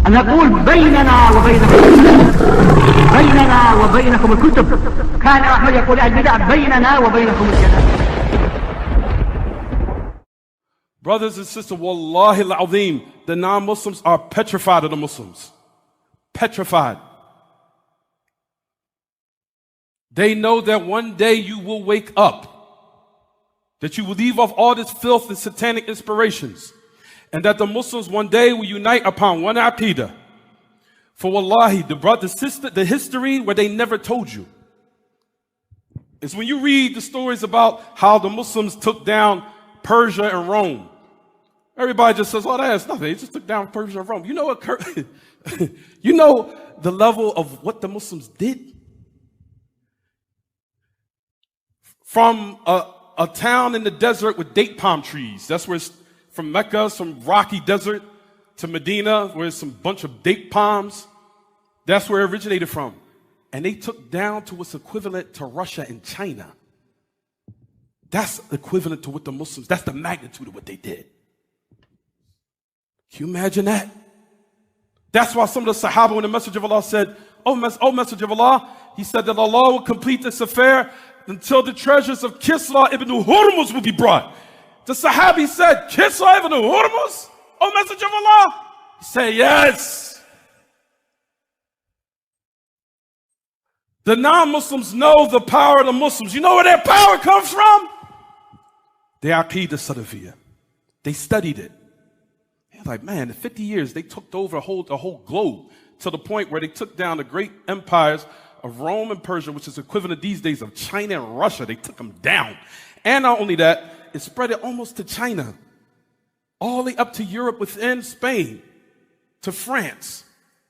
أن نقول بيننا وبينكم الكتب. كان أحمد يقول البدع بيننا وبينكم الجنائز. Brothers and sisters, wallahi al-azim, the non-Muslims are petrified of the Muslims. Petrified. They know that one day you will wake up, that you will leave off all this filth and satanic inspirations, and that the Muslims one day will unite upon one Aqidah. For wallahi, the history where they never told you is when you read the stories about how the Muslims took down Persia and Rome. Everybody just says, oh, that's nothing. They just took down Persia and Rome. You know what? You know the level of what the Muslims did? From a town in the desert with date palm trees. That's where it's from Mecca, some rocky desert, to Medina, where it's some bunch of date palms. That's where it originated from. And they took down to what's equivalent to Russia and China. That's equivalent to what the Muslims, that's the magnitude of what they did. Can you imagine that? That's why some of the Sahaba, when the Messenger of Allah said, oh Messenger of Allah, he said that Allah will complete this affair until the treasures of Kisra ibn Hurmuz will be brought. The Sahabi said, Kisra ibn Hurmuz? Oh Messenger of Allah? He said, yes. The non-Muslims know the power of the Muslims. You know where their power comes from? Their Aqidah Salafiyah. They studied it. They're like, man, in 50 years, they took over the whole globe to the point where they took down the great empires of Rome and Persia, which is equivalent these days of China and Russia. They took them down. And not only that, it spread it almost to China, all the way up to Europe within Spain, to France,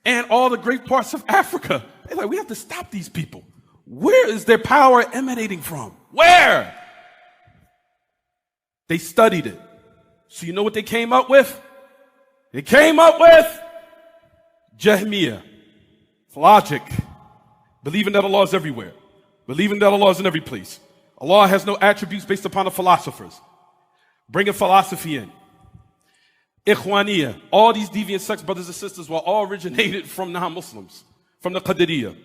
and all the great parts of Africa. They're like, we have to stop these people. Where is their power emanating from? Where? They studied it. So you know what they came up with? They came up with Jahmiyyah, logic, believing that Allah is everywhere, believing that Allah is in every place. Allah has no attributes based upon the philosophers. Bringing philosophy in. Ikhwaniyah, all these deviant sects, brothers and sisters, were all originated from non-Muslims, from the Qadiriyah,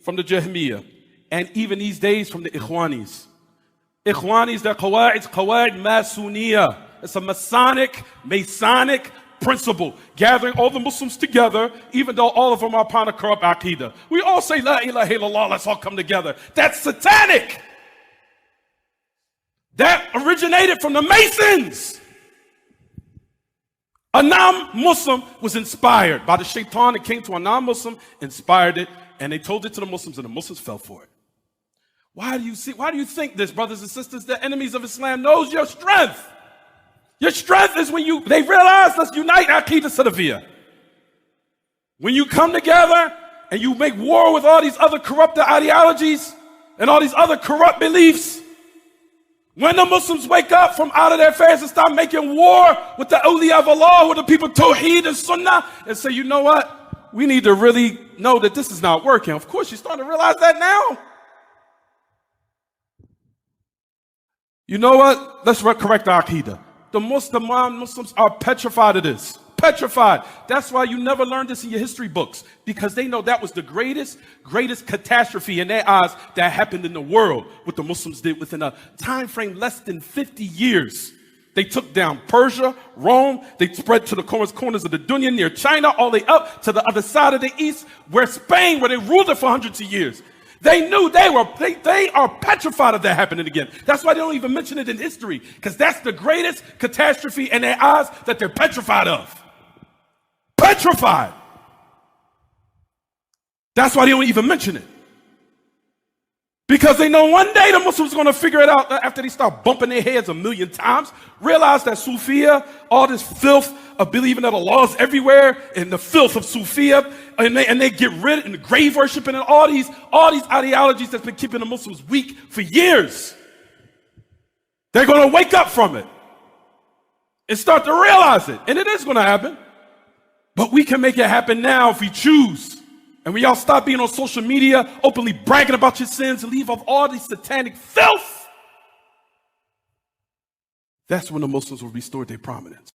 from the Jahmiyyah, and even these days from the Ikhwanis. Ikhwanis, they're Qawaid Masuniyah. It's a Masonic principle, gathering all the Muslims together, even though all of them are upon a corrupt Aqidah. We all say, La ilaha illallah, let's all come together. That's satanic. That originated from the Masons. A non-Muslim was inspired by the shaitan. It came to a non-Muslim, inspired it, and they told it to the Muslims, and the Muslims fell for it. Why do you think this, brothers and sisters? The enemies of Islam knows your strength. Your strength is when they realize, let's unite Aqidah Salafiyah. When you come together and you make war with all these other corrupted ideologies and all these other corrupt beliefs, when the Muslims wake up from out of their affairs and start making war with the awliya of Allah, with the people Tawheed and Sunnah, and say, you know what? We need to really know that this is not working. Of course, you're starting to realize that now. You know what? Let's correct our Aqidah. The Muslims are petrified of this. Petrified. That's why you never learned this in your history books, because they know that was the greatest catastrophe in their eyes that happened in the world, what the Muslims did within a time frame less than 50 years. They took down Persia, Rome, they spread to the corners of the dunya near China, all the way up to the other side of the east, where Spain, where they ruled it for hundreds of years. They knew they are petrified of that happening again. That's why they don't even mention it in history, because that's the greatest catastrophe in their eyes that they're petrified of. Petrified. That's why they don't even mention it. Because they know one day the Muslims are going to figure it out after they start bumping their heads a million times, realize that Sufiya, all this filth of believing that Allah is everywhere, and the filth of Sufiya, and they get rid of the grave worshiping and all these ideologies that's been keeping the Muslims weak for years. They're going to wake up from it and start to realize it. And it is going to happen. But we can make it happen now if we choose. And when y'all stop being on social media, openly bragging about your sins and leave off all these satanic filth, that's when the Muslims will restore their prominence.